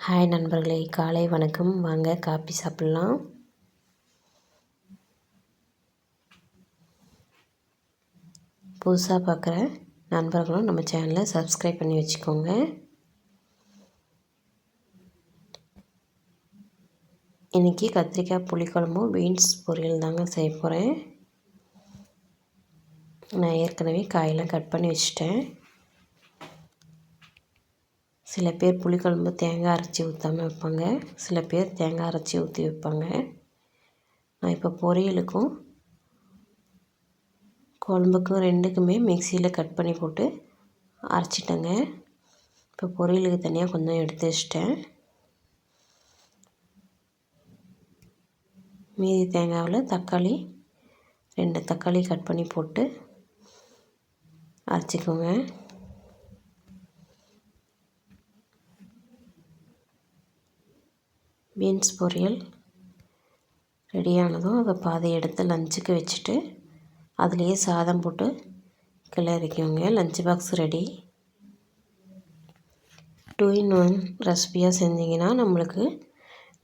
Hi நண்பர்களே, காலை வணக்கம். வாங்க காபி சாப்பிட்லாம். புதுசாக பார்க்குற நண்பர்களும் நம்ம சேனலை சப்ஸ்கிரைப் பண்ணி வச்சுக்கோங்க. இன்றைக்கி கத்திரிக்காய் புளிக்குழம்பும் பீன்ஸ் பொரியல் தாங்க செய்ய போகிறேன். நான் ஏற்கனவே காயெல்லாம் கட் பண்ணி வச்சுட்டேன். சில பேர் புளிக்குழம்பு தேங்காய் அரைச்சி ஊற்றாமல் வைப்பாங்க, சில பேர் தேங்காய் அரைச்சி ஊற்றி வைப்பாங்க. நான் இப்போ பொரியலுக்கும் குழம்புக்கும் ரெண்டுக்குமே மிக்சியில் கட் பண்ணி போட்டு அரைச்சிட்டேங்க. இப்போ பொரியலுக்கு தனியாக கொஞ்சம் எடுத்து வச்சிட்டேன். மீதி தேங்காவில் தக்காளி 2 தக்காளி கட் பண்ணி போட்டு அரைச்சிக்கோங்க. பீன்ஸ் பொரியல் ரெடியானதும் அதை பாதி எடுத்து லஞ்சுக்கு வச்சுட்டு அதுலேயே சாதம் போட்டு கிளறிக்கோங்க. Lunch box ready. 2 in 1 ரெசிபியாக செஞ்சிங்கன்னா நம்மளுக்கு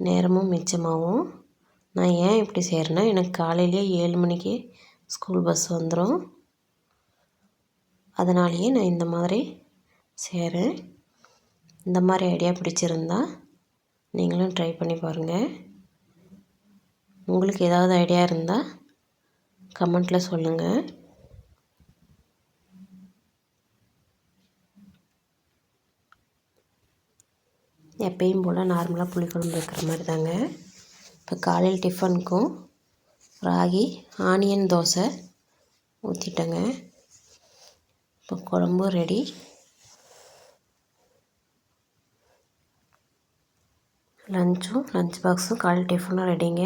நேரமும் மிச்சமாகும். நான் ஏன் இப்படி செய்கிறேன்னா, எனக்கு காலையிலே 7 மணிக்கு ஸ்கூல் பஸ் வந்துடும். அதனாலேயே நான் இந்த மாதிரி செய்கிறேன். இந்த மாதிரி ஐடியா பிடிச்சிருந்தா நீங்களும் ட்ரை பண்ணி பாருங்கள். உங்களுக்கு ஏதாவது ஐடியா இருந்தால் கமெண்ட்டில் சொல்லுங்கள். எப்பயும் போல் நார்மலாக புளிக்குழம்பு வைக்கிற மாதிரி தாங்க. இப்போ காலையில் டிஃபனுக்கும் ராகி ஆனியன் தோசை ஊற்றிட்டேங்க. இப்போ குழம்பும் ரெடி. லஞ்ச் பாக்ஸும் காலையில் டிஃபனும் ரெடிங்க.